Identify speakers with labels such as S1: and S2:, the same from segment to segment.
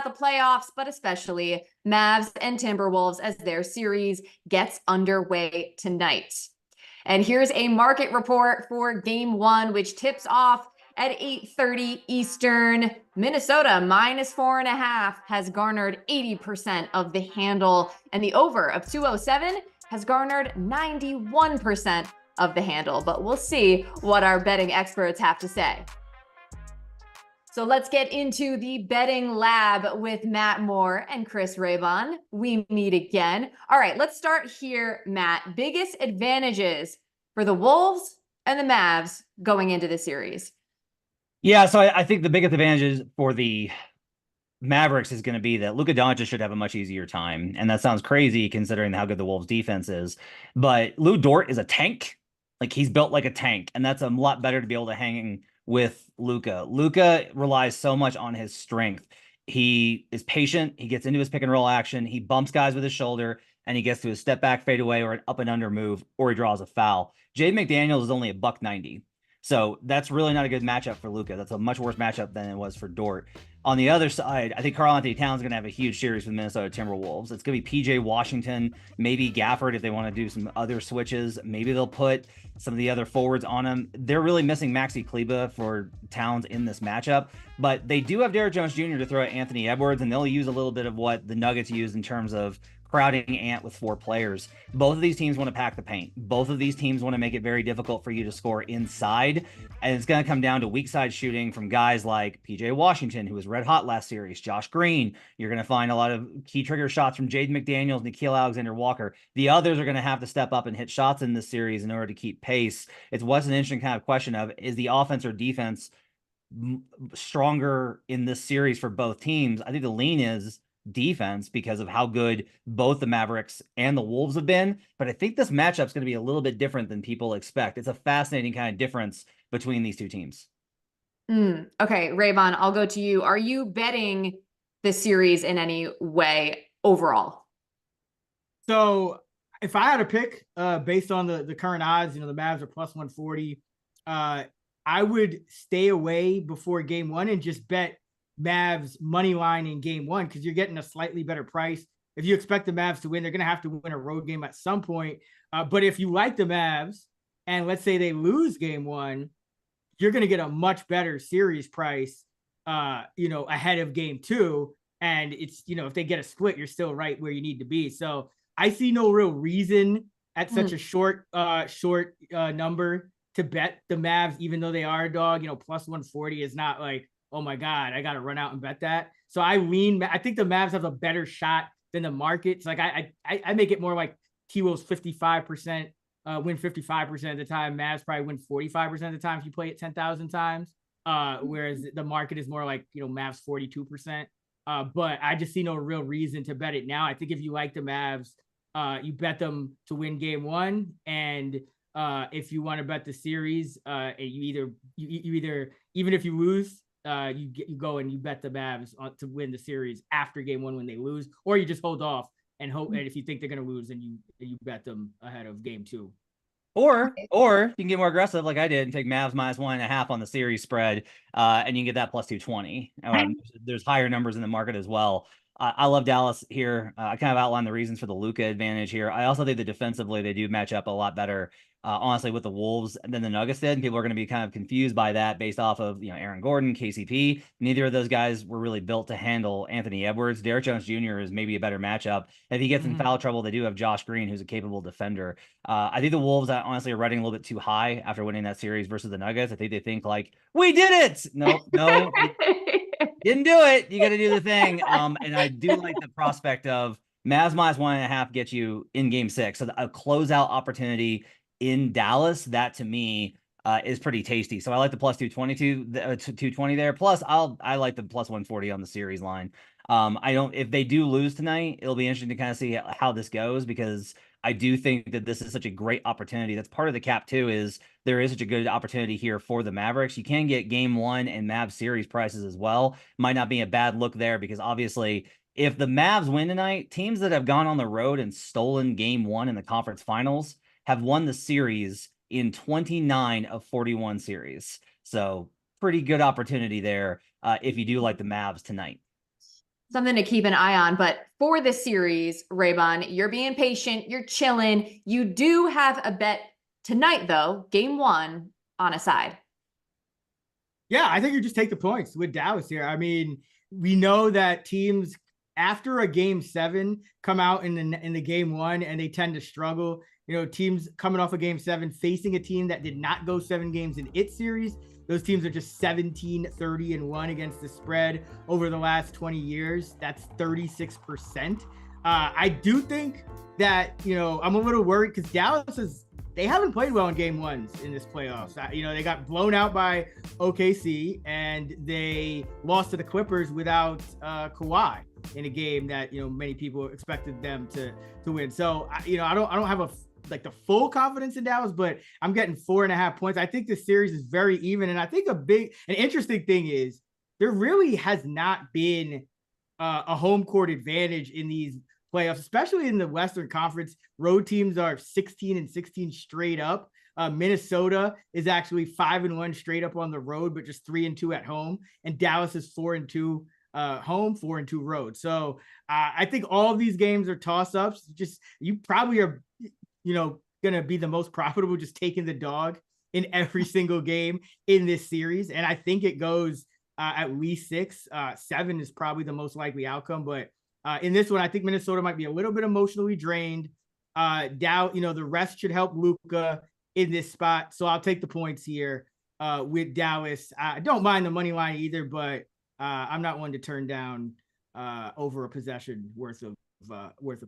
S1: the playoffs, but especially Mavs and Timberwolves as their series gets underway tonight. And here's a market report for game one, which tips off at 8:30 Eastern. Minnesota -4.5 has garnered 80% of the handle, and the over of 207 has garnered 91% of the handle. But we'll see what our betting experts have to say. So let's get into the betting lab with Matt Moore and Chris Raybon. We meet again. All right, let's start here, Matt. Biggest advantages for the Wolves and the Mavs going into the series?
S2: Yeah, so I think the biggest advantages for the Mavericks is going to be that Luka Doncic should have a much easier time. And that sounds crazy considering how good the Wolves defense is. But Lou Dort is a tank. Like, he's built like a tank. And that's a lot better to be able to hang with Luka. Luka relies so much on his strength. He is patient. He gets into his pick and roll action. He bumps guys with his shoulder, and he gets to a step back fadeaway or an up and under move, or he draws a foul. Jaden McDaniels is only a $190. So that's really not a good matchup for Luka. That's a much worse matchup than it was for Dort. On the other side, I think Karl-Anthony Towns is going to have a huge series with Minnesota Timberwolves. It's going to be PJ Washington, maybe Gafford if they want to do some other switches. Maybe they'll put some of the other forwards on him. They're really missing Maxi Kleba for Towns in this matchup, but they do have Derrick Jones Jr. to throw at Anthony Edwards, and they'll use a little bit of what the Nuggets use in terms of crowding Ant with 4 players. Both of these teams want to pack the paint. Both of these teams want to make it very difficult for you to score inside. And it's going to come down to weak side shooting from guys like PJ Washington, who was red hot last series, Josh Green. You're going to find a lot of key trigger shots from Jaden McDaniels, Nickeil Alexander-Walker. The others are going to have to step up and hit shots in this series in order to keep pace. It's what's an interesting kind of question of, is the offense or defense stronger in this series for both teams? I think the lean is defense because of how good both the Mavericks and the Wolves have been. But I think this matchup's going to be a little bit different than people expect. It's a fascinating kind of difference between these two teams.
S1: Okay, Raybon, I'll go to you. Are you betting the series in any way overall?
S3: So if I had to pick based on the current odds, the Mavs are plus 140. I would stay away before game one and just bet Mavs money line in game one, because you're getting a slightly better price. If you expect the Mavs to win, they're going to have to win a road game at some point. But if you like the Mavs and let's say they lose game one, you're going to get a much better series price, ahead of game two. And it's, if they get a split, you're still right where you need to be. So I see no real reason at such a short number to bet the Mavs, even though they are a dog. Plus 140 is not like, oh my God, I got to run out and bet that. So I think the Mavs have a better shot than the market. It's like I make it more like T-Wolves 55%, win 55% of the time. Mavs probably win 45% of the time if you play it 10,000 times. Whereas the market is more like, Mavs 42%. But I just see no real reason to bet it now. I think if you like the Mavs, you bet them to win game one. And if you want to bet the series, you either, even if you lose, you go and you bet the Mavs to win the series after game one when they lose, or you just hold off and hope. And if you think they're going to lose, then you bet them ahead of game two.
S2: Or you can get more aggressive like I did and take Mavs -1.5 on the series spread, and you can get that plus 220. There's higher numbers in the market as well. I love Dallas here. I kind of outlined the reasons for the Luka advantage here. I also think that defensively they do match up a lot better, honestly, with the Wolves than the Nuggets did. And people are going to be kind of confused by that based off of Aaron Gordon, KCP. Neither of those guys were really built to handle Anthony Edwards. Derrick Jones Jr. is maybe a better matchup. If he gets in foul trouble, they do have Josh Green, who's a capable defender. I think the Wolves honestly are running a little bit too high after winning that series versus the Nuggets. I think they think like, we did it. No. Didn't do it. You got to do the thing. And I do like the prospect of Mavs -1.5 get you in game 6. So a closeout opportunity in Dallas, that to me is pretty tasty. So I like the plus 220 there. Plus I like the plus 140 on the series line. If they do lose tonight, it'll be interesting to kind of see how this goes, because I do think that this is such a great opportunity. That's part of the cap too, is there is such a good opportunity here for the Mavericks. You can get game one and Mavs series prices as well. Might not be a bad look there, because obviously if the Mavs win tonight, teams that have gone on the road and stolen game one in the conference finals have won the series in 29 of 41 series. So pretty good opportunity there if you do like the Mavs tonight.
S1: something to keep an eye on. But for this series, Raybon, you're being patient, you're chilling. You do have a bet tonight, though, game 1 on a side.
S3: Yeah, I think you just take the points with Dallas here. I mean, we know that teams after a game 7 come out in the game 1 and they tend to struggle. You know, teams coming off a game 7 facing a team that did not go 7 games in its series. Those teams are just 17-30-1 against the spread over the last 20 years. That's 36%. I do think that, you know, I'm a little worried because Dallas they haven't played well in game 1s in this playoffs. You know, they got blown out by OKC and they lost to the Clippers without Kawhi in a game that, you know, many people expected them to win. So, you know, I don't have the full confidence in Dallas, but I'm getting 4.5 points. I think this series is very even. And I think an interesting thing is there really has not been a home court advantage in these playoffs, especially in the Western Conference. Road teams are 16-16 straight up. Minnesota is actually 5-1 straight up on the road, but just 3-2 at home. And Dallas is 4-2 home, 4-2 road. So I think all of these games are toss-ups. Just you probably are, you know, going to be the most profitable just taking the dog in every single game in this series. And I think it goes at least 6. 7 is probably the most likely outcome. But in this one, I think Minnesota might be a little bit emotionally drained. You know, the rest should help Luka in this spot. So I'll take the points here with Dallas. I don't mind the money line either, but I'm not one to turn down over a possession worth of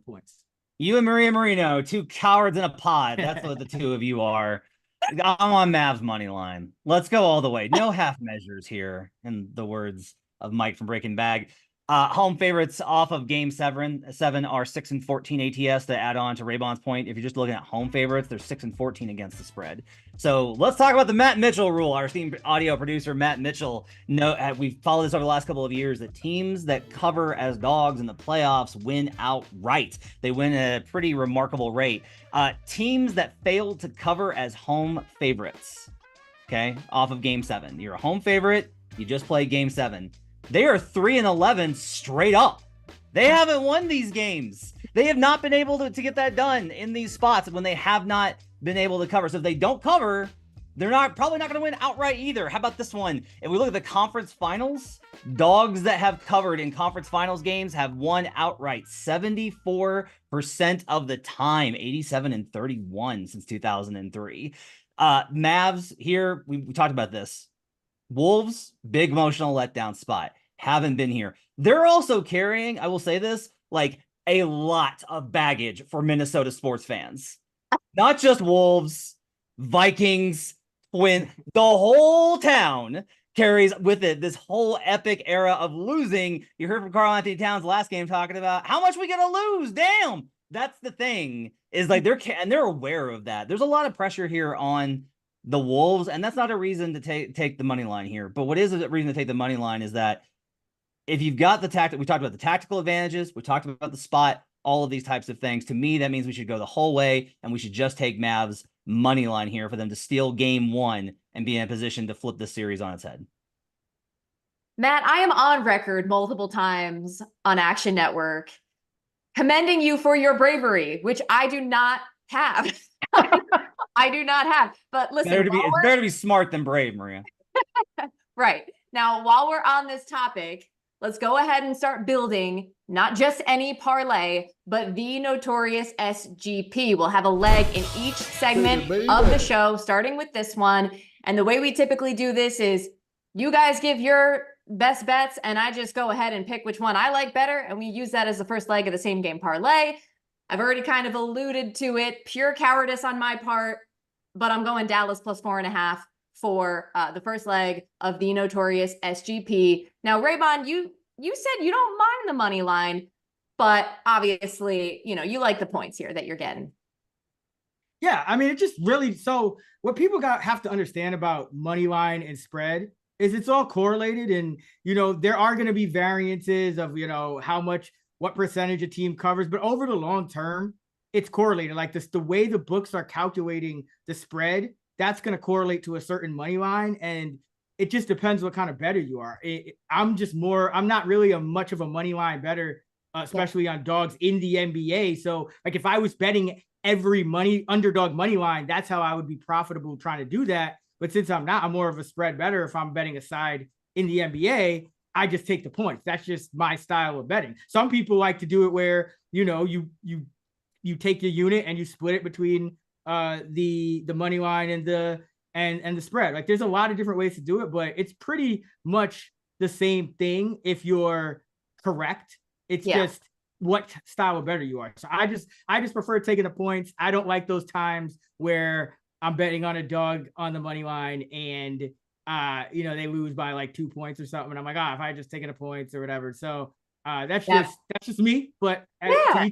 S3: points.
S2: You and Maria Marino, 2 cowards in a pod. That's what the 2 of you are. I'm on Mavs money line. Let's go all the way. No half measures here, in the words of Mike from Breaking Bad. Home favorites off of game 7 are 6-14 ATS to add on to Raybon's point. If you're just looking at home favorites, they're 6-14 against the spread. So let's talk about the Matt Mitchell rule. Our esteemed audio producer, Matt Mitchell, we've followed this over the last couple of years, that teams that cover as dogs in the playoffs win outright. They win at a pretty remarkable rate. Teams that fail to cover as home favorites, okay, off of game 7. You're a home favorite, you just played game 7. They are 3-11 straight up. They haven't won these games. They have not been able to get that done in these spots when they have not been able to cover. So if they don't cover, they're probably not going to win outright either. How about this one? If we look at the conference finals, dogs that have covered in conference finals games have won outright 74% of the time, 87-31 since 2003. Mavs here, we talked about this. Wolves, big emotional letdown spot. Haven't been here. They're also carrying, I will say this, like a lot of baggage for Minnesota sports fans. Not just Wolves, Vikings, the whole town carries with it this whole epic era of losing. You heard from Karl Anthony Towns last game talking about how much we gonna lose. Damn, that's the thing. Is like they're aware of that. There's a lot of pressure here on the Wolves, and that's not a reason to take the money line here. But what is a reason to take the money line is that if you've got the tactic, we talked about the tactical advantages, we talked about the spot, all of these types of things. To me, that means we should go the whole way, and we should just take Mavs money line here for them to steal game 1 and be in a position to flip this series on its head.
S1: Matt, I am on record multiple times on Action Network commending you for your bravery, which I do not have. I do not have. But listen,
S2: it's better to be smart than brave, Maria.
S1: Right. Now, while we're on this topic, let's go ahead and start building not just any parlay, but the notorious SGP. We'll have a leg in each segment of the show, starting with this one. And the way we typically do this is you guys give your best bets, and I just go ahead and pick which one I like better. And we use that as the first leg of the same game parlay. I've already kind of alluded to it. Pure cowardice on my part, but I'm going Dallas plus 4.5 for the first leg of the notorious SGP. Now, Raybon, you said you don't mind the money line, but obviously, you know, you like the points here that you're getting.
S3: Yeah, I mean, it just really, so what people have to understand about money line and spread is it's all correlated, and, you know, there are going to be variances of, you know, what percentage a team covers, but over the long term, it's correlated. Like this, the way the books are calculating the spread, that's going to correlate to a certain money line. And it just depends what kind of bettor you are. I'm not really much of a money line bettor, especially on dogs in the NBA. So like if I was betting every underdog money line, that's how I would be profitable trying to do that. But since I'm not, I'm more of a spread bettor. If I'm betting a side in the NBA, I just take the points. That's just my style of betting. Some people like to do it where, you know, you take your unit and you split it between the money line and the spread. Like there's a lot of different ways to do it, but it's pretty much the same thing if you're correct. It's just what style of bettor you are. So I just prefer taking the points. I don't like those times where I'm betting on a dog on the money line and you know, they lose by like 2 points or something. And I'm like, if I just taken the points or whatever. So that's just me, but to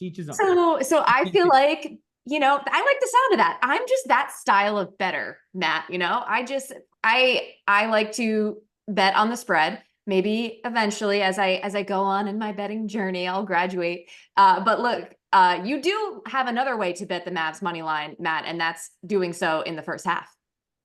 S3: each his own.
S1: So I feel like, you know, I like the sound of that. I'm just that style of bettor, Matt. You know, I like to bet on the spread. Maybe eventually as I go on in my betting journey, I'll graduate. But look, you do have another way to bet the Mavs money line, Matt, and that's doing so in the first half.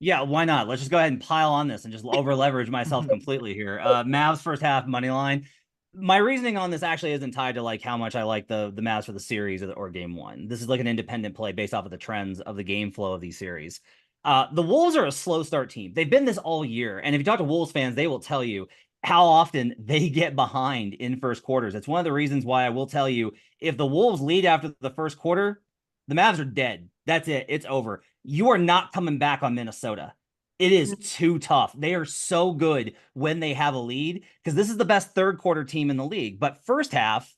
S2: Yeah, why not? Let's just go ahead and pile on this and just over leverage myself completely here. Mavs first half money line. My reasoning on this actually isn't tied to like how much I like the Mavs for the series or game one. This is like an independent play based off of the trends of the game flow of these series. The Wolves are a slow start team. They've been this all year. And if you talk to Wolves fans, they will tell you how often they get behind in first quarters. It's one of the reasons why I will tell you, if the Wolves lead after the first quarter, the Mavs are dead. That's it. It's over. You are not coming back on Minnesota. It is too tough. They are so good when they have a lead because this is the best third quarter team in the league. But first half,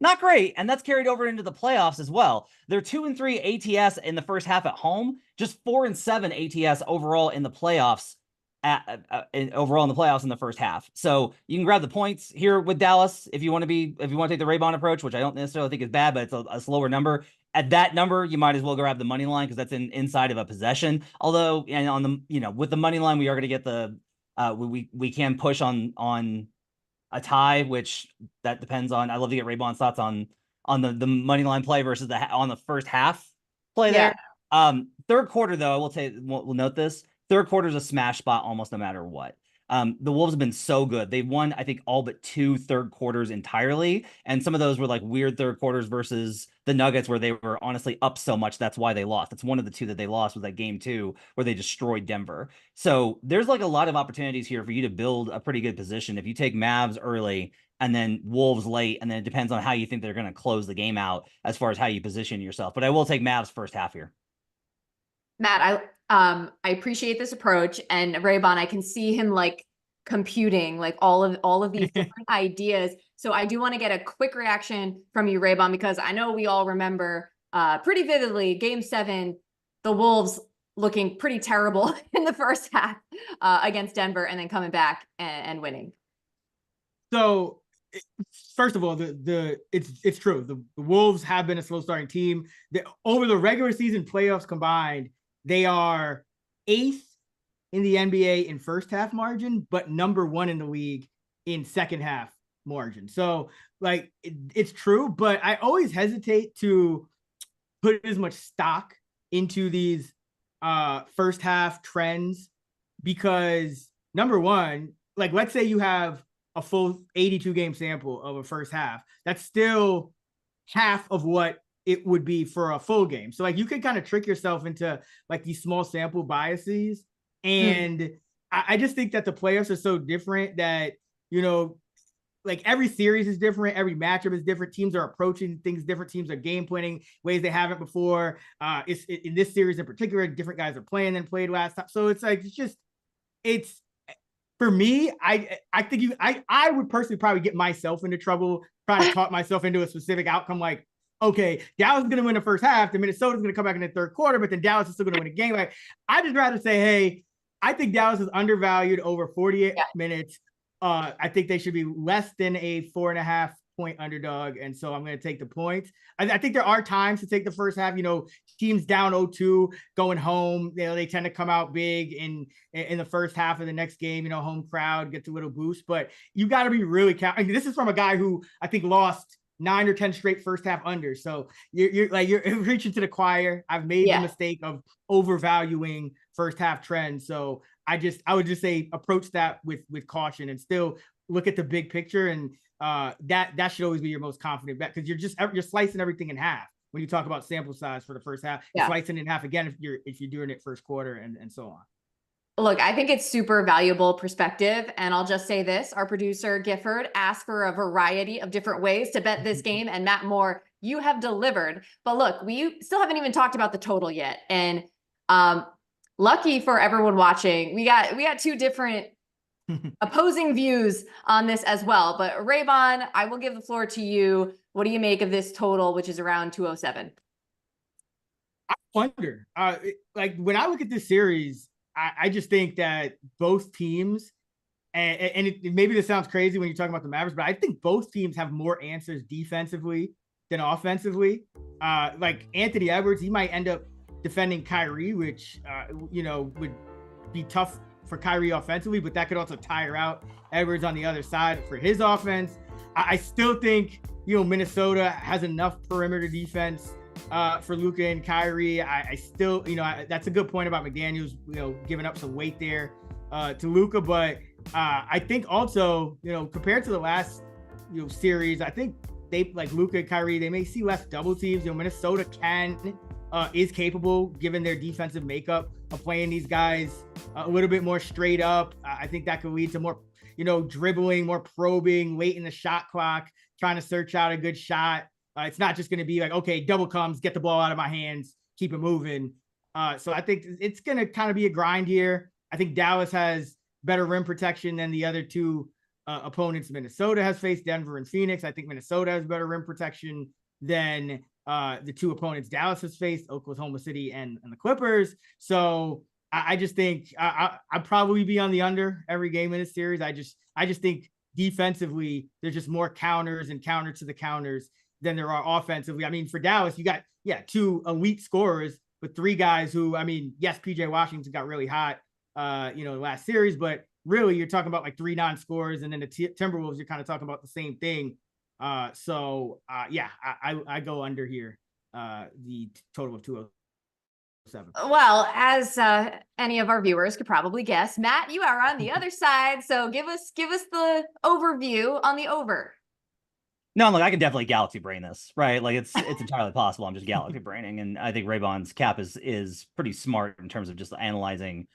S2: not great. And that's carried over into the playoffs as well. They're 2-3 ATS in the first half at home, just 4-7 ATS overall in the playoffs. Overall in the playoffs in the first half. So you can grab the points here with Dallas if you want to take the Raybon approach, which I don't necessarily think is bad, but it's a slower number. At that number, you might as well grab the money line because that's inside of a possession. Although, and on the, you know, with the money line, we are going to get the we can push on a tie, which that depends on. I love to get Raybon's thoughts on the money line play versus on the first half play there. Third quarter though, we'll note this. Third quarter is a smash spot almost no matter what. The Wolves have been so good. They've won, I think, all but 2 third quarters entirely. And some of those were like weird third quarters versus the Nuggets where they were honestly up so much. That's why they lost. That's one of the 2 that they lost was that game 2 where they destroyed Denver. So there's like a lot of opportunities here for you to build a pretty good position. If you take Mavs early and then Wolves late, and then it depends on how you think they're going to close the game out as far as how you position yourself. But I will take Mavs first half here.
S1: Matt, I appreciate this approach, and Raybon, I can see him like computing like all of these different ideas. So I do want to get a quick reaction from you, Raybon, because I know we all remember pretty vividly Game 7, the Wolves looking pretty terrible in the first half against Denver, and then coming back and winning.
S3: So first of all, it's true. The Wolves have been a slow starting team. Over the regular season playoffs combined, they are 8th in the NBA in first half margin, but number 1 in the league in second half margin. So like it's true, but I always hesitate to put as much stock into these first half trends because number one, like let's say you have a full 82 game sample of a first half. That's still half of what it would be for a full game. So like you can kind of trick yourself into like these small sample biases. And I just think that the playoffs are so different that, you know, like every series is different. Every matchup is different. Teams are approaching things different. Teams are game planning ways they haven't before. In this series in particular, different guys are playing than played last time. So it's like, it's for me, I think I would personally probably get myself into trouble trying to talk myself into a specific outcome. Like, okay, Dallas is going to win the first half. The Minnesota's going to come back in the third quarter, but then Dallas is still going to win a game. Like, I just rather say, hey, I think Dallas is undervalued over 48 minutes. I think they should be less than a 4.5 point underdog. And so I'm going to take the points. I think there are times to take the first half, you know, teams down 0-2 going home, you know, they tend to come out big in the first half of the next game, you know, home crowd gets a little boost, but you got to be really I mean, this is from a guy who I think lost 9 or 10 straight first half under. So you're reaching to the choir. I've made the mistake of overvaluing first half trends. So I would just say approach that with caution and still look at the big picture. And that should always be your most confident bet, because you're slicing everything in half when you talk about sample size for the first half. You're slicing it in half again if you're doing it first quarter and so on.
S1: Look, I think it's super valuable perspective. And I'll just say this, our producer Gifford asked for a variety of different ways to bet this game. And Matt Moore, you have delivered. But look, we still haven't even talked about the total yet. And lucky for everyone watching, we got two different opposing views on this as well. But Raybon, I will give the floor to you. What do you make of this total, which is around 207?
S3: I wonder, like when I look at this series, I just think that both teams, and maybe this sounds crazy when you're talking about the Mavericks, but I think both teams have more answers defensively than offensively. Like Anthony Edwards, he might end up defending Kyrie, which, would be tough for Kyrie offensively, but that could also tire out Edwards on the other side for his offense. I still think, Minnesota has enough perimeter defense for Luka and Kyrie. I still, that's a good point about McDaniels, giving up some weight there to Luka. But I think also, compared to the last, series, I think they, like Luka and Kyrie, they may see less double teams. Minnesota is capable, given their defensive makeup, of playing these guys a little bit more straight up. I think that could lead to more, dribbling, more probing late in the shot clock, trying to search out a good shot. It's not just going to be like, okay, double comes, get the ball out of my hands, keep it moving. So I think it's going to kind of be a grind here. I think Dallas has better rim protection than the other two opponents Minnesota has faced, Denver and Phoenix. I think Minnesota has better rim protection than the two opponents Dallas has faced, Oklahoma City and the Clippers. So I just think I'd probably be on the under every game in this series. I just think defensively, there's just more counters and counter to the counters than there are offensively. I mean, for Dallas, you got, two elite scorers, but three guys who, yes, PJ Washington got really hot, last series, but really you're talking about like three non-scorers, and then the Timberwolves, you're kind of talking about the same thing. I go under here, the total of 207.
S1: Well, as any of our viewers could probably guess, Matt, you are on the other side. So give us the overview on the over.
S2: No, look, I can definitely galaxy brain this, right? Like it's entirely possible. I'm just galaxy braining, and I think Raybon's cap is pretty smart in terms of just analyzing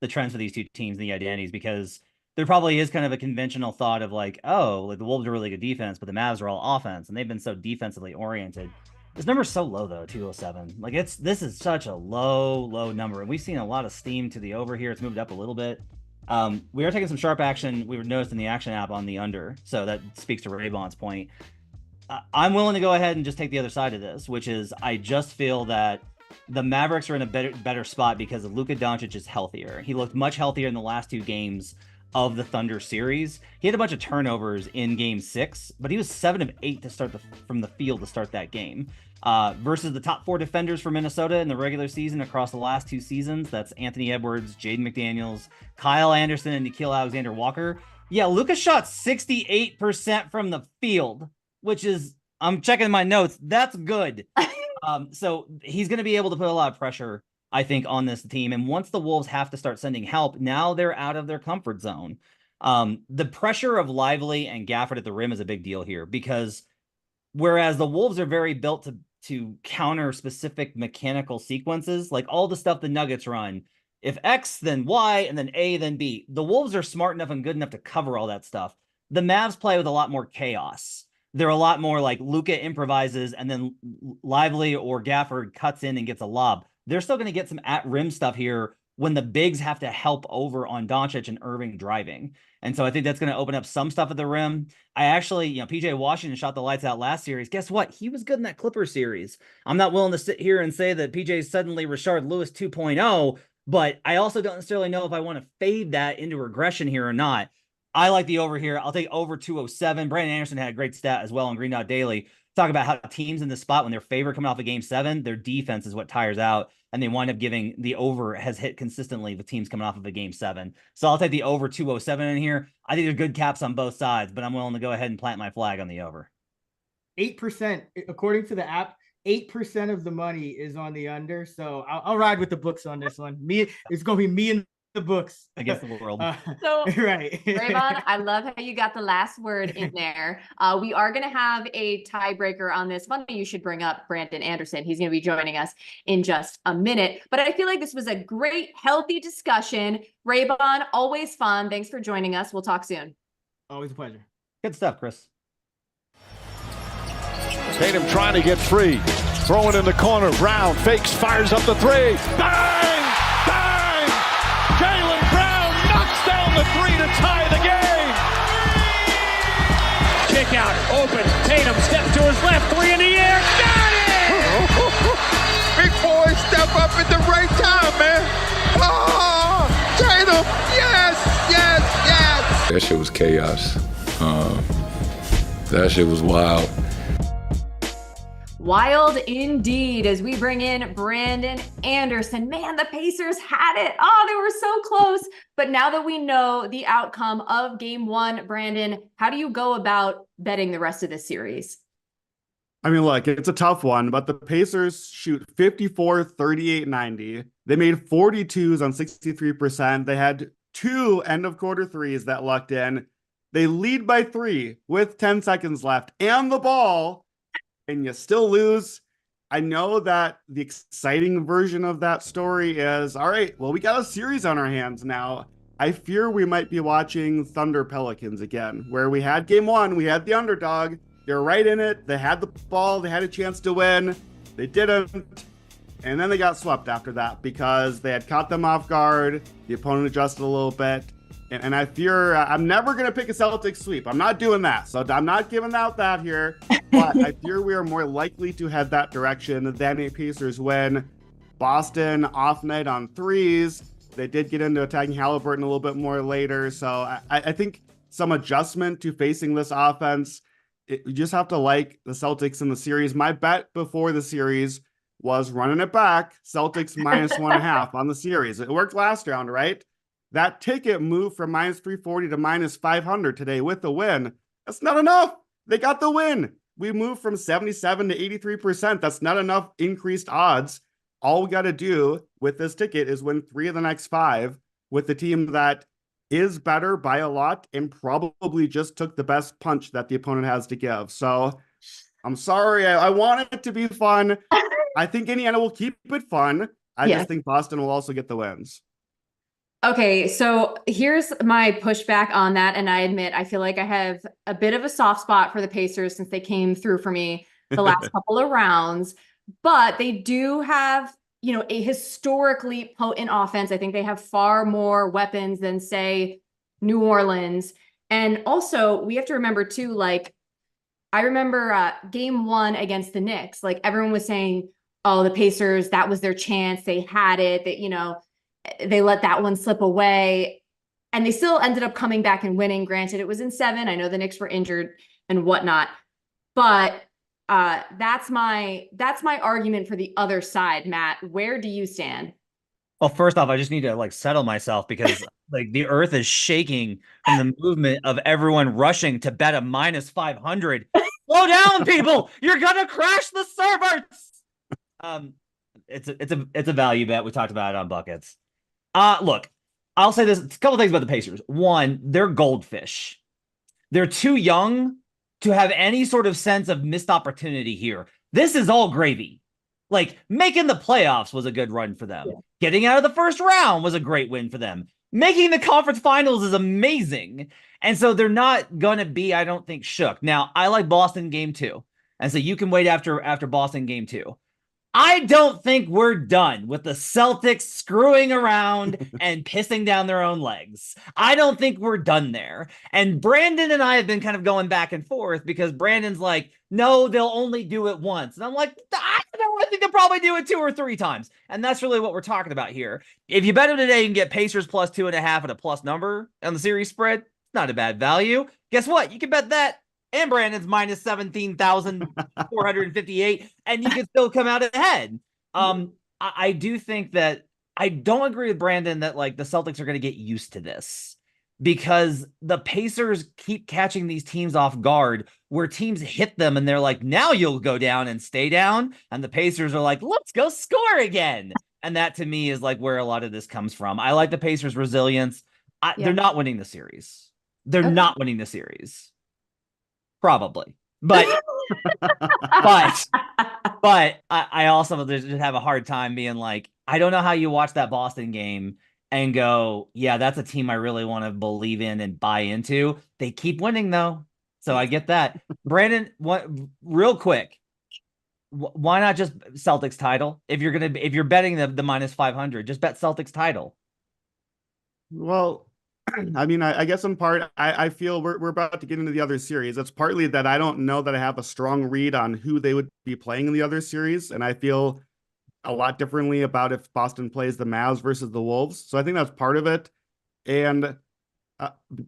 S2: the trends for these two teams and the identities, because there probably is kind of a conventional thought of like, oh, like the Wolves are really good defense, but the Mavs are all offense, and they've been so defensively oriented. This number's so low though, 207. Like this is such a low number, and we've seen a lot of steam to the over here. It's moved up a little bit. We are taking some sharp action. We were noticed in the action app on the under, so that speaks to Raybon's point. I'm willing to go ahead and just take the other side of this, which is I just feel that the Mavericks are in a better spot because Luka Doncic is healthier. He looked much healthier in the last two games of the Thunder series. He had a bunch of turnovers in game 6, but he was 7 of 8 to start from the field to start that game. Versus the top 4 defenders for Minnesota in the regular season across the last 2 seasons. That's Anthony Edwards, Jaden McDaniels, Kyle Anderson, and Nickeil Alexander-Walker. Yeah, Luka shot 68% from the field, which is, I'm checking my notes, that's good. So he's going to be able to put a lot of pressure, I think, on this team. And once the Wolves have to start sending help, now they're out of their comfort zone. The pressure of Lively and Gafford at the rim is a big deal here, because whereas the Wolves are very built to counter specific mechanical sequences, like all the stuff the Nuggets run, if X, then Y, and then A, then B, the Wolves are smart enough and good enough to cover all that stuff. The Mavs play with a lot more chaos. They're a lot more like Luka improvises and then Lively or Gafford cuts in and gets a lob. They're still going to get some at-rim stuff here when the bigs have to help over on Doncic and Irving driving. And so I think that's going to open up some stuff at the rim. I actually, PJ Washington shot the lights out last series. Guess what? He was good in that Clippers series. I'm not willing to sit here and say that PJ is suddenly Rashard Lewis 2.0, but I also don't necessarily know if I want to fade that into regression here or not. I like the over here. I'll take over 207. Brandon Anderson had a great stat as well on Green Dot Daily. Talk about how teams in this spot, when they're favored coming off of game 7, their defense is what tires out, and they wind up giving the over has hit consistently with teams coming off of a game 7. So I'll take the over 207 in here. I think there's good caps on both sides, but I'm willing to go ahead and plant my flag on the over.
S3: 8%, according to the app, 8% of the money is on the under. So I'll ride with the books on this one. It's going to be me and the books
S2: against the world.
S1: So,
S3: right.
S1: Raybon, I love how you got the last word in there. We are going to have a tiebreaker on this. Funny you should bring up Brandon Anderson. He's going to be joining us in just a minute. But I feel like this was a great, healthy discussion. Raybon, always fun. Thanks for joining us. We'll talk soon.
S3: Always a pleasure.
S2: Good stuff, Chris.
S4: Tatum trying to get free. Throwing in the corner. Brown fakes, fires up the three. Bang! Bang! Jaylen Brown knocks down the three to tie the game.
S5: Kick out, open. Tatum steps to his left, three in the air. Got it!
S6: Big boy step up at the right time, man. Oh, Tatum, yes, yes, yes.
S7: That shit was chaos. That shit was wild.
S1: Wild indeed, as we bring in Brandon Anderson. Man, the Pacers had it. Oh, they were so close. But now that we know the outcome of game one, Brandon, how do you go about betting the rest of this series?
S8: I mean, look, it's a tough one, but the Pacers shoot 54, 38, 90. They made 42s on 63%. They had 2 end of quarter threes that lucked in. They lead by 3 with 10 seconds left and the ball, and you still lose. I know that the exciting version of that story is, all right, well, we got a series on our hands now. I fear we might be watching Thunder Pelicans again, where we had game one, we had the underdog. They're right in it. They had the ball. They had a chance to win. They didn't. And then they got swept after that because they had caught them off guard. The opponent adjusted a little bit. And I fear I'm never going to pick a Celtics sweep. I'm not doing that. So I'm not giving out that here. But I fear we are more likely to head that direction than a Pacers win. Boston off night on threes. They did get into attacking Halliburton a little bit more later. So I think some adjustment to facing this offense. You just have to like the Celtics in the series. My bet before the series was running it back. Celtics minus 1.5 on the series. It worked last round, right? That ticket moved from minus 340 to minus 500 today with the win. That's not enough. They got the win. We moved from 77 to 83%. That's not enough increased odds. All we got to do with this ticket is win 3 of the next 5 with the team that is better by a lot and probably just took the best punch that the opponent has to give. So I'm sorry. I want it to be fun. I think Indiana will keep it fun. I just think Boston will also get the wins.
S1: Okay, so here's my pushback on that. And I admit, I feel like I have a bit of a soft spot for the Pacers since they came through for me the last couple of rounds. But they do have, a historically potent offense. I think they have far more weapons than, say, New Orleans. And also, we have to remember, too, I remember game one against the Knicks. Everyone was saying, oh, the Pacers, that was their chance. They had it. That, they let that one slip away. And they still ended up coming back and winning. Granted, it was in 7. I know the Knicks were injured and whatnot. But that's my argument for the other side. Matt, where do you stand?
S2: Well, first off, I just need to settle myself because the earth is shaking from the movement of everyone rushing to bet a minus 500. Slow down, people! You're gonna crash the servers. It's a value bet. We talked about it on buckets. Look, I'll say this: a couple things about the Pacers. One, they're goldfish. They're too young to have any sort of sense of missed opportunity here. This is all gravy. Making the playoffs was a good run for them. Yeah. Getting out of the first round was a great win for them. Making the conference finals is amazing. And so they're not going to be, I don't think, shook. Now, I like Boston game 2. And so you can wait after Boston game 2. I don't think we're done with the Celtics screwing around and pissing down their own legs. I don't think we're done there. And Brandon and I have been kind of going back and forth because Brandon's like, no, they'll only do it once. And I'm like, I think they'll probably do it 2 or 3 times. And that's really what we're talking about here. If you bet them today, you can get Pacers plus 2.5 at a plus number on the series spread. It's not a bad value. Guess what? You can bet that and Brandon's minus 17,458, and you can still come out ahead. I do think that I don't agree with Brandon that the Celtics are going to get used to this because the Pacers keep catching these teams off guard where teams hit them and they're like, now you'll go down and stay down. And the Pacers are like, let's go score again. And that to me is like where a lot of this comes from. I like the Pacers' resilience. They're not winning the series. They're not winning the series. Probably. But I also just have a hard time being like, I don't know how you watch that Boston game and go, yeah, that's a team I really want to believe in and buy into. They keep winning though. So I get that. Brandon, real quick, why not just Celtics title? If you're betting the minus 500, just bet Celtics title.
S8: Well, I mean, I guess in part, I feel we're about to get into the other series. It's partly that I don't know that I have a strong read on who they would be playing in the other series, and I feel a lot differently about if Boston plays the Mavs versus the Wolves. So I think that's part of it. And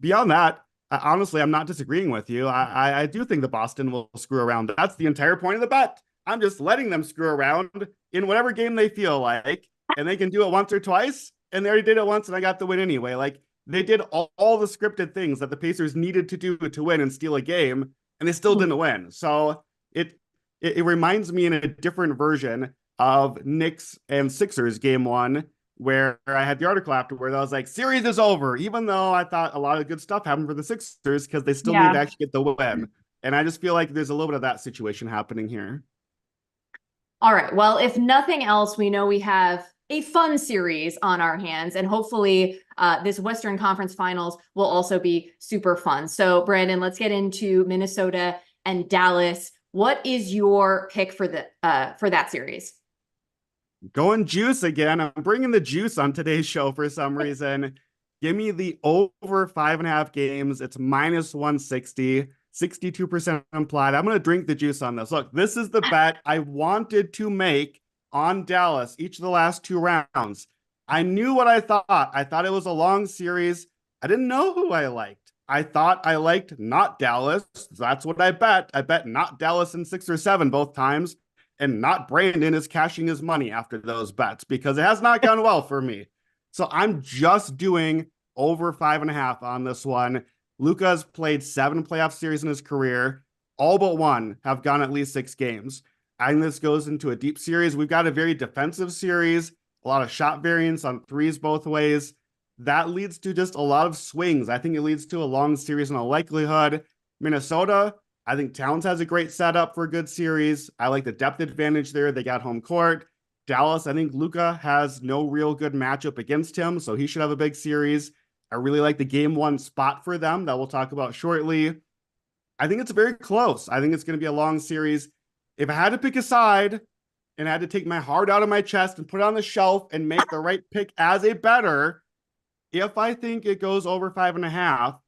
S8: beyond that, honestly, I'm not disagreeing with you. I do think that Boston will screw around. That's the entire point of the bet. I'm just letting them screw around in whatever game they feel like, and they can do it once or twice. And they already did it once, and I got the win anyway. Like, they did all the scripted things that the Pacers needed to do to win and steal a game, and they still didn't win. So it reminds me in a different version of Knicks and Sixers game 1, where I had the article afterward. I was like, series is over, even though I thought a lot of good stuff happened for the Sixers because they still need to actually get the win. And I just feel like there's a little bit of that situation happening here.
S1: All right. Well, if nothing else, we know we have a fun series on our hands, and hopefully this Western Conference Finals will also be super fun. So, Brandon, let's get into Minnesota and Dallas. What is your pick for that series?
S8: Going juice again. I'm bringing the juice on today's show for some reason. Give me the over 5.5 games. It's minus 160. 62% implied. I'm going to drink the juice on this. Look, this is the bet I wanted to make on Dallas each of the last 2 rounds. I knew what I thought. I thought it was a long series. I didn't know who I liked. I thought I liked not Dallas. That's what I bet. I bet not Dallas in 6 or 7 both times. And not Brandon is cashing his money after those bets because it has not gone well for me. So I'm just doing over 5.5 on this one. Luka's played 7 playoff series in his career. All but 1 have gone at least 6 games. I think this goes into a deep series. We've got a very defensive series, a lot of shot variance on threes both ways. That leads to just a lot of swings. I think it leads to a long series in all likelihood. Minnesota, I think Towns has a great setup for a good series. I like the depth advantage there. They got home court. Dallas, I think Luka has no real good matchup against him, so he should have a big series. I really like the game 1 spot for them that we'll talk about shortly. I think it's very close. I think it's going to be a long series. If I had to pick a side and I had to take my heart out of my chest and put it on the shelf and make the right pick as a bettor, if I think it goes over 5.5,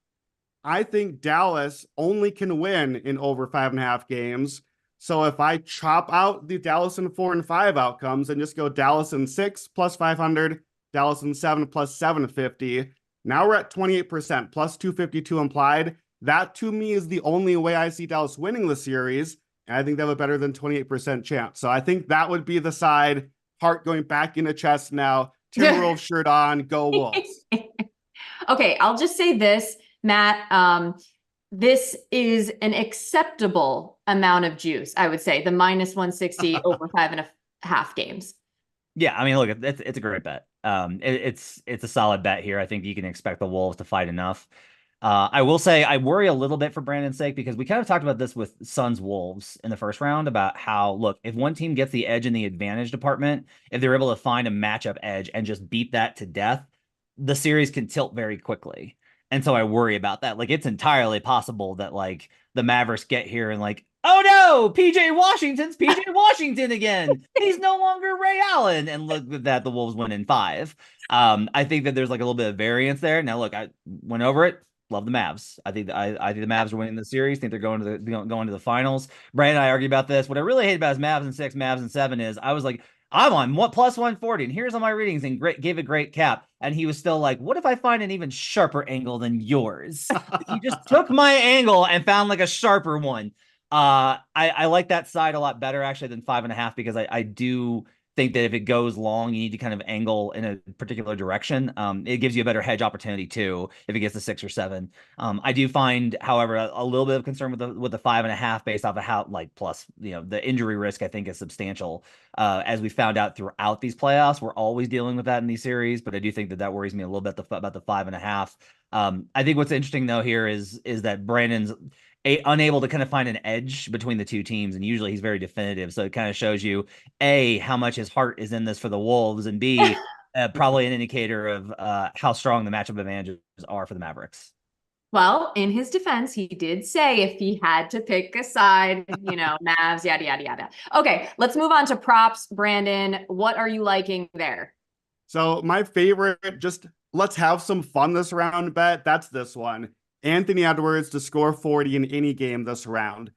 S8: I think Dallas only can win in over 5.5 games. So if I chop out the Dallas in 4 and 5 outcomes and just go Dallas in 6 plus 500, Dallas in 7 plus 750, now we're at 28% plus 252 implied. That to me is the only way I see Dallas winning the series. And I think they have a better than 28% chance. So I think that would be the side. Heart going back in the chest now. Timberwolves shirt on. Go Wolves.
S1: Okay, I'll just say this, Matt. This is an acceptable amount of juice, I would say. The minus 160 over 5.5 games.
S2: Yeah, I mean, look, it's a great bet. It's a solid bet here. I think you can expect the Wolves to fight enough. I will say I worry a little bit for Brandon's sake because we kind of talked about this with Suns Wolves in the first round about how, look, if one team gets the edge in the advantage department, if they're able to find a matchup edge and just beat that to death, the series can tilt very quickly. And so I worry about that. Like, it's entirely possible that like the Mavericks get here and like, oh no, PJ Washington again. He's no longer Ray Allen. And look at that, the Wolves win in 5. I think that there's like a little bit of variance there. Now, look, I went over it. Love the Mavs. I think the Mavs are winning the series. Think they're going to the finals. Brian and I argue about this. What I really hate about his Mavs in 6, Mavs in 7 is I was like, I'm on plus 140, and here's all my readings, and gave a great cap. And he was still like, what if I find an even sharper angle than yours? He just took my angle and found like a sharper one. I like that side a lot better actually than 5.5 because I do think that if it goes long, you need to kind of angle in a particular direction. It gives you a better hedge opportunity too if it gets to 6 or 7. I do find, however, a little bit of concern with the 5.5 based off of how, like, plus, you know, the injury risk I think is substantial. As we found out throughout these playoffs, we're always dealing with that in these series, but I do think that worries me a little bit about the 5.5. I think what's interesting though here is that Brandon's unable to kind of find an edge between the two teams, and usually he's very definitive. So it kind of shows you A, how much his heart is in this for the Wolves, and B, probably an indicator of how strong the matchup advantages are for the Mavericks.
S1: Well, in his defense, he did say if he had to pick a side, you know, Mavs, yada, yada, yada. Okay, let's move on to props. Brandon, what are you liking there?
S8: So my favorite, just let's have some fun this round bet. That's this one. Anthony Edwards to score 40 in any game this round.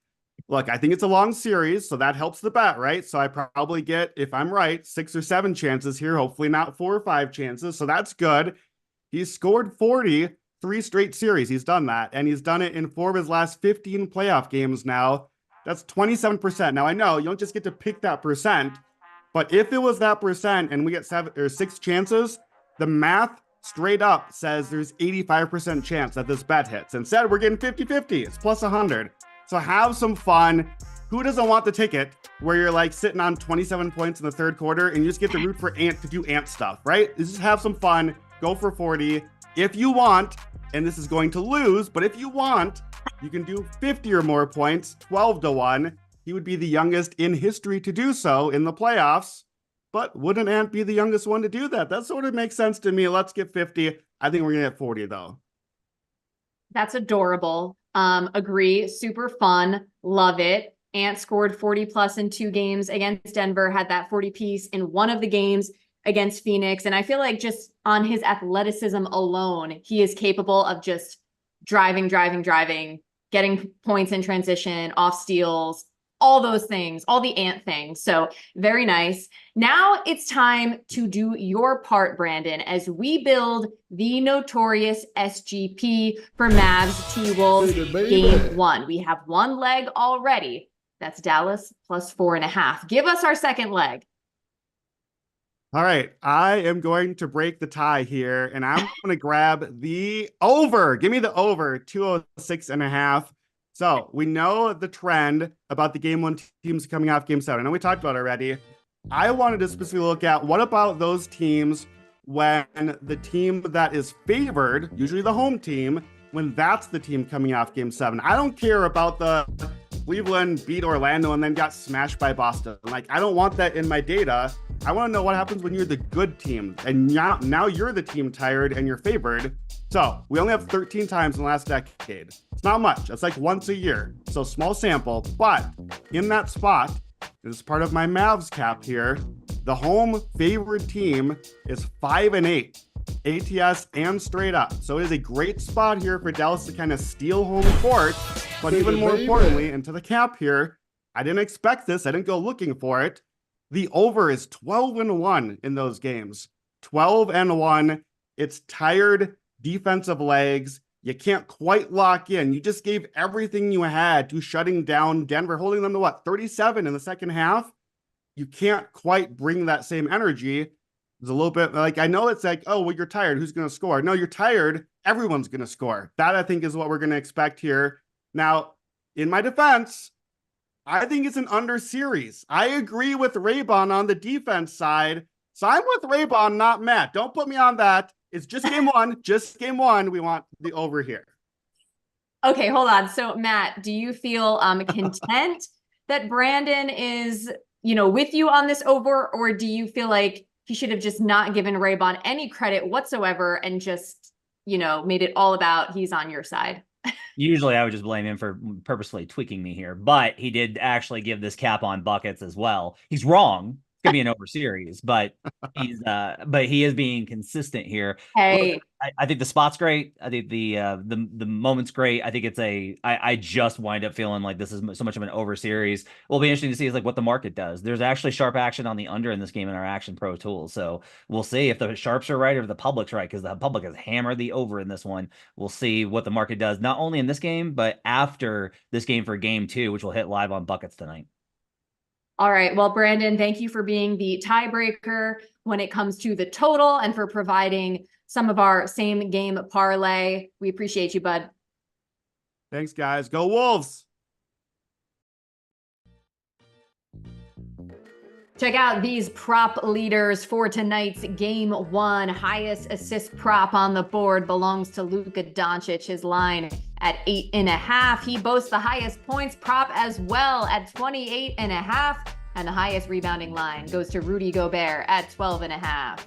S8: Look, I think it's a long series, so that helps the bet, right? So I probably get, if I'm right, 6 or 7 chances here, hopefully not 4 or 5 chances. So that's good. He's scored 40 3 straight series. He's done that, and he's done it in 4 of his last 15 playoff games now. That's 27%. Now, I know you don't just get to pick that percent, but if it was that percent and we get 7 or 6 chances, the math straight up says there's 85% chance that this bet hits. Instead, we're getting 50-50. It's plus 100. So have some fun. Who doesn't want the ticket where you're like sitting on 27 points in the third quarter and you just get to root for Ant to do Ant stuff, right? Just have some fun. Go for 40. If you want, and this is going to lose, but if you want, you can do 50 or more points, 12-1. He would be the youngest in history to do so in the playoffs. But wouldn't Ant be the youngest one to do that? That sort of makes sense to me. Let's get 50. I think we're going to get 40, though.
S1: That's adorable. Agree. Super fun. Love it. Ant scored 40 plus in 2 games against Denver, had that 40 piece in one of the games against Phoenix. And I feel like just on his athleticism alone, he is capable of just driving, getting points in transition, off steals, all those things, all the Ant things. So very nice. Now it's time to do your part, Brandon, as we build the notorious SGP for Mavs T-Wolves Game 1. We have one leg already. That's Dallas plus 4.5. Give us our second leg.
S8: All right, I am going to break the tie here, and I'm going to grab the over. Give me the over, 206.5. So we know the trend about the Game 1 teams coming off Game 7. I know we talked about it already. I wanted to specifically look at what about those teams when the team that is favored, usually the home team, when that's the team coming off Game 7. I don't care about the Cleveland beat Orlando and then got smashed by Boston. Like, I don't want that in my data. I want to know what happens when you're the good team and now you're the team tired and you're favored. So we only have 13 times in the last decade. It's not much. It's like once a year. So small sample, but in that spot, this is part of my Mavs cap here. The home favored team is 5-8, ATS and straight up. So it is a great spot here for Dallas to kind of steal home court. But even more importantly, into the cap here, I didn't expect this. I didn't go looking for it. The over is 12-1 in those games. 12-1. It's tired defensive legs. You can't quite lock in. You just gave everything you had to shutting down Denver, holding them to 37 in the second half. You can't quite bring that same energy. It's a little bit like, I know it's like, oh, well, you're tired. Who's going to score? No, you're tired. Everyone's going to score. That, I think, is what we're going to expect here. Now, in my defense, I think it's an under series. I agree with Raybon on the defense side. So I'm with Raybon, not Matt. Don't put me on that. It's just game one. Just game one. We want the over here.
S1: Okay, hold on. So Matt, do you feel content that Brandon is, with you on this over, or do you feel like he should have just not given Raybon any credit whatsoever and just, made it all about he's on your side?
S2: Usually I would just blame him for purposely tweaking me here, but he did actually give this cap on buckets as well. He's wrong. It's gonna be an over series, but he is being consistent here.
S1: Hey,
S2: look, I think the spot's great. I think the moment's great. I think it's I just wind up feeling like this is so much of an over series. Will be interesting to see is like what the market does. There's actually sharp action on the under in this game in our Action Pro tools. So we'll see if the sharps are right or if the public's right, because the public has hammered the over in this one. We'll see what the market does, not only in this game, but after this game for game 2, which will hit live on buckets tonight.
S1: All right. Well, Brandon, thank you for being the tiebreaker when it comes to the total and for providing some of our same game parlay. We appreciate you, bud.
S8: Thanks, guys. Go Wolves.
S1: Check out these prop leaders for tonight's game one. Highest assist prop on the board belongs to Luka Doncic. His line at 8.5. He boasts the highest points prop as well at 28.5. And the highest rebounding line goes to Rudy Gobert at 12.5.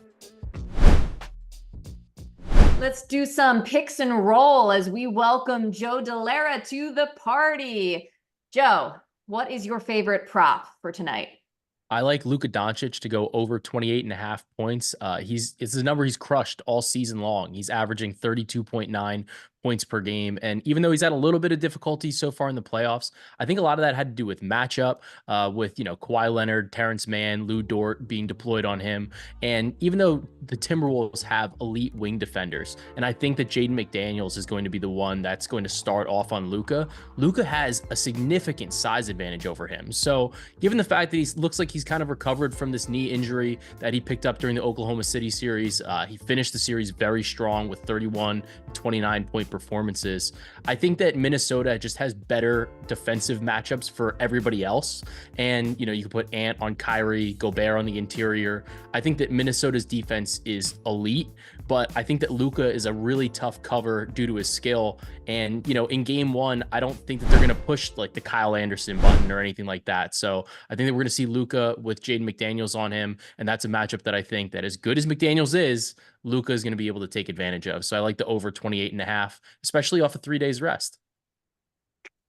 S1: Let's do some picks and roll as we welcome Joe Dellera to the party. Joe, what is your favorite prop for tonight?
S9: I like Luka Doncic to go over 28.5 points. It's a number he's crushed all season long. He's averaging 32.9 points per game. And even though he's had a little bit of difficulty so far in the playoffs, I think a lot of that had to do with matchup with, Kawhi Leonard, Terrence Mann, Lou Dort being deployed on him. And even though the Timberwolves have elite wing defenders, and I think that Jaden McDaniels is going to be the one that's going to start off on Luka, Luka has a significant size advantage over him. So given the fact that he looks like he's kind of recovered from this knee injury that he picked up during the Oklahoma City series, he finished the series very strong with 31, 29-point performances. I think that Minnesota just has better defensive matchups for everybody else. And, you can put Ant on Kyrie, Gobert on the interior. I think that Minnesota's defense is elite, but I think that Luka is a really tough cover due to his skill. And, in game one, I don't think that they're going to push like the Kyle Anderson button or anything like that. So I think that we're going to see Luka with Jaden McDaniels on him. And that's a matchup that I think that as good as McDaniels is, Luka is going to be able to take advantage of. So I like the over 28.5, especially off of 3 days rest.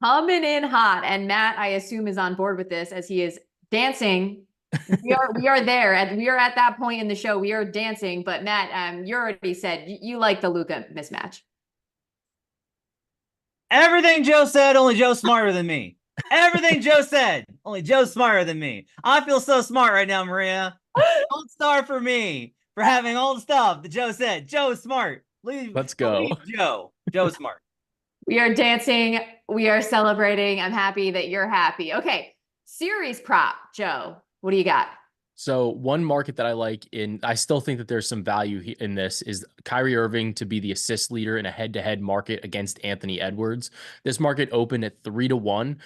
S1: Coming in hot. And Matt, I assume, is on board with this as he is dancing. We are there, and we are at that point in the show. We are dancing, but Matt, you already said you like the Luka mismatch.
S2: Everything Joe said, only Joe's smarter than me. Everything Joe said, only Joe's smarter than me. I feel so smart right now, Maria. Gold star for me for having all the stuff that Joe said. Joe is smart.
S9: Let's go.
S2: Joe. Joe's smart.
S1: We are dancing. We are celebrating. I'm happy that you're happy. Okay. Series prop, Joe. What do you got?
S9: So one market that I like I still think that there's some value in this is Kyrie Irving to be the assist leader in a head-to-head market against Anthony Edwards. This market opened at 3-1.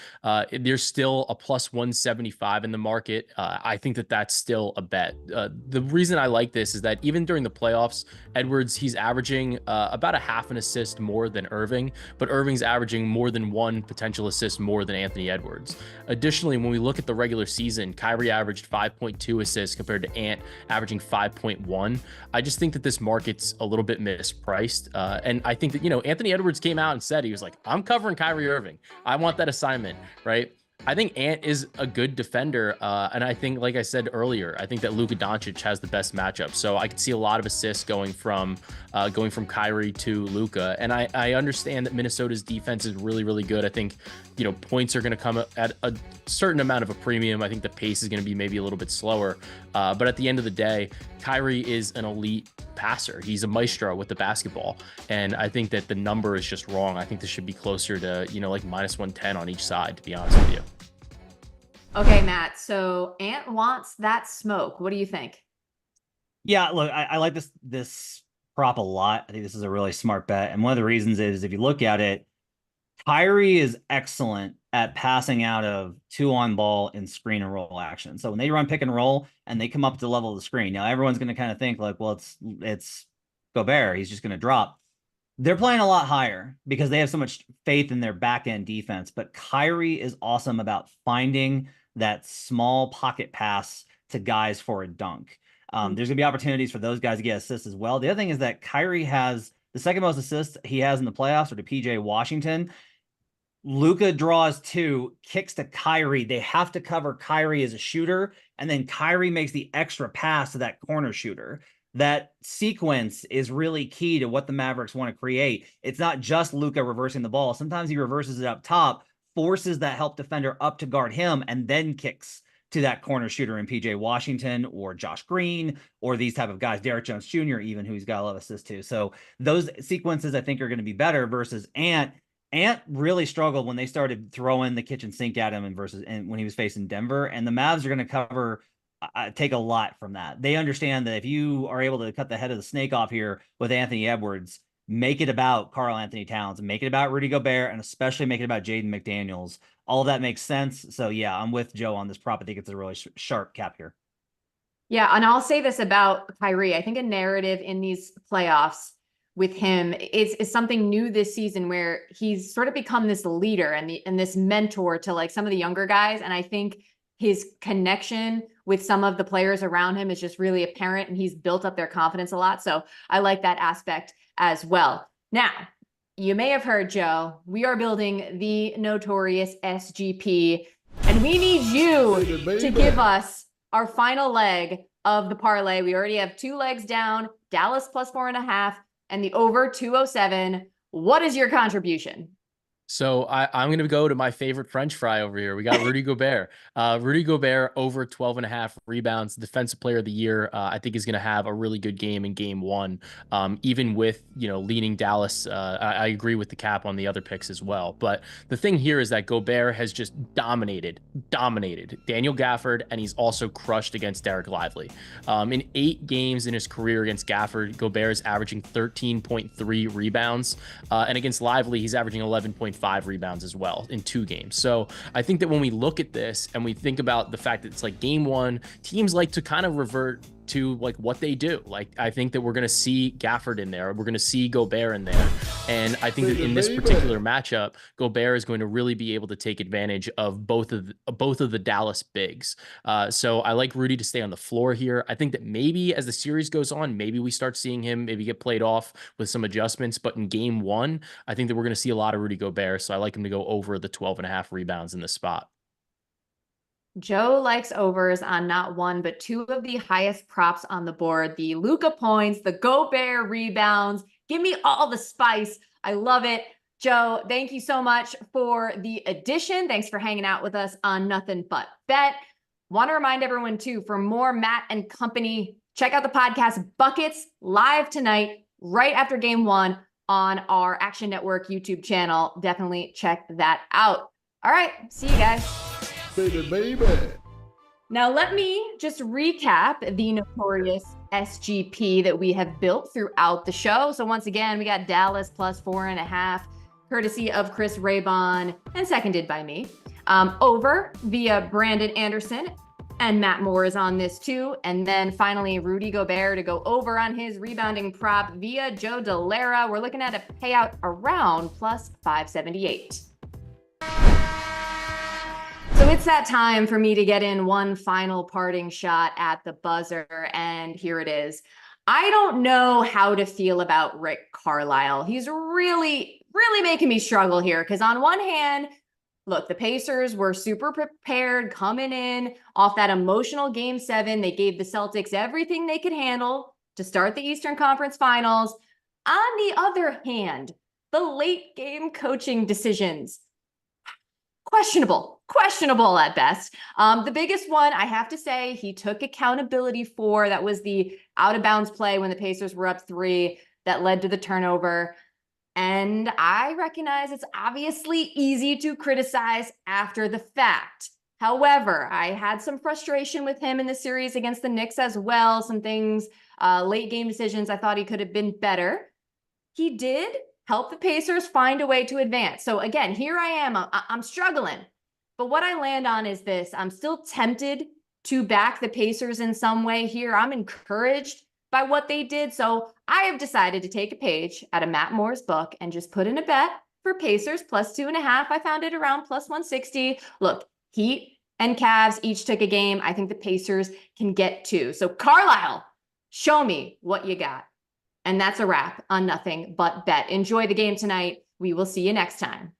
S9: There's still a plus 175 in the market. I think that that's still a bet. The reason I like this is that even during the playoffs, Edwards, he's averaging about a half an assist more than Irving, but Irving's averaging more than one potential assist more than Anthony Edwards. Additionally, when we look at the regular season, Kyrie averaged 5.2 assists compared to Ant averaging 5.1. I just think that this market's a little bit mispriced. And I think that, Anthony Edwards came out and said, he was like, I'm covering Kyrie Irving. I want that assignment, right? I think Ant is a good defender. And I think, like I said earlier, I think that Luka Doncic has the best matchup. So I could see a lot of assists going from Kyrie to Luka. And I understand that Minnesota's defense is really, really good. I think, points are going to come at a certain amount of a premium. I think the pace is going to be maybe a little bit slower. But at the end of the day, Kyrie is an elite passer. He's a maestro with the basketball. And I think that the number is just wrong. I think this should be closer to, like minus 110 on each side, to be honest with you.
S1: Okay, Matt. So Ant wants that smoke. What do you think?
S2: Yeah, look, I like this prop a lot. I think this is a really smart bet. And one of the reasons is if you look at it, Kyrie is excellent at passing out of 2-on ball in screen and roll action. So when they run pick and roll and they come up to the level of the screen, now everyone's going to kind of think like, well, it's Gobert. He's just going to drop. They're playing a lot higher because they have so much faith in their back end defense. But Kyrie is awesome about finding that small pocket pass to guys for a dunk. There's going to be opportunities for those guys to get assists as well. The other thing is that Kyrie has the second most assists he has in the playoffs, or to PJ Washington. Luka draws 2, kicks to Kyrie. They have to cover Kyrie as a shooter, and then Kyrie makes the extra pass to that corner shooter. That sequence is really key to what the Mavericks want to create. It's not just Luka reversing the ball. Sometimes he reverses it up top, forces that help defender up to guard him, and then kicks to that corner shooter in PJ Washington or Josh Green or these type of guys, Derrick Jones Jr. even, who he's got a lot of assists to. So those sequences I think are going to be better versus Ant. Ant really struggled when they started throwing the kitchen sink at him and when he was facing Denver, and the Mavs are going to cover take a lot from that. They understand that if you are able to cut the head of the snake off here with Anthony Edwards, make it about Karl-Anthony Towns and make it about Rudy Gobert, and especially make it about Jaden McDaniels. All of that makes sense. So yeah, I'm with Joe on this prop. I think it's a really sharp cap here.
S1: Yeah, and I'll say this about Kyrie. I think a narrative in these playoffs with him is something new this season, where he's sort of become this leader and this mentor to like some of the younger guys. And I think his connection with some of the players around him is just really apparent, and he's built up their confidence a lot. So I like that aspect as well. Now, you may have heard, Joe, we are building the notorious SGP, and we need you to give us our final leg of the parlay. We already have 2 legs down, Dallas plus 4.5, and the over 207. What is your contribution?
S9: So I'm going to go to my favorite French fry over here. We got Rudy Gobert. Rudy Gobert over 12.5 rebounds, defensive player of the year. I think is going to have a really good game in game 1. Even with, leading Dallas. I agree with the cap on the other picks as well. But the thing here is that Gobert has just dominated Daniel Gafford, and he's also crushed against Derek Lively. In 8 games in his career against Gafford, Gobert is averaging 13.3 rebounds. And against Lively, he's averaging 11.5 rebounds as well in 2 games. So I think that when we look at this and we think about the fact that it's like game 1, teams like to kind of revert to like what they do. Like, I think that we're going to see Gafford in there. We're going to see Gobert in there. And I think that in this particular matchup, Gobert is going to really be able to take advantage of both of the Dallas bigs. So I like Rudy to stay on the floor here. I think that maybe as the series goes on, maybe we start seeing him maybe get played off with some adjustments. But in game 1, I think that we're going to see a lot of Rudy Gobert. So I like him to go over the 12.5 rebounds in this spot.
S1: Joe likes overs on not 1, but 2 of the highest props on the board. The Luka points, the Gobert rebounds. Give me all the spice. I love it. Joe, thank you so much for the addition. Thanks for hanging out with us on Nothing But Bet. Want to remind everyone too, for more Matt and company, check out the podcast Buckets live tonight, right after game 1 on our Action Network YouTube channel. Definitely check that out. All right. See you guys.
S6: Baby.
S1: Now, let me just recap the notorious SGP that we have built throughout the show. So once again, we got Dallas plus 4.5, courtesy of Chris Raybon and seconded by me. Over via Brandon Anderson, and Matt Moore is on this too. And then finally, Rudy Gobert to go over on his rebounding prop via Joe Dellera. We're looking at a payout around plus 578. So it's that time for me to get in one final parting shot at the buzzer, and here it is. I don't know how to feel about Rick Carlisle. He's really making me struggle here, because on one hand, look, the Pacers were super prepared coming in off that emotional game 7. They gave the Celtics everything they could handle to start the Eastern Conference Finals. On the other hand, the late game coaching decisions, questionable at best. The biggest one, I have to say, he took accountability for. That was the out of bounds play when the Pacers were up 3 that led to the turnover. And I recognize it's obviously easy to criticize after the fact. However, I had some frustration with him in the series against the Knicks as well. Some things, late game decisions, I thought he could have been better. He did help the Pacers find a way to advance. So again, here I am, I'm struggling. But what I land on is this: I'm still tempted to back the Pacers in some way here. I'm encouraged by what they did. So I have decided to take a page out of Matt Moore's book and just put in a bet for Pacers plus 2.5. I found it around plus 160. Look, Heat and Cavs each took a game. I think the Pacers can get 2. So Carlisle, show me what you got. And that's a wrap on Nothing But Bet. Enjoy the game tonight. We will see you next time.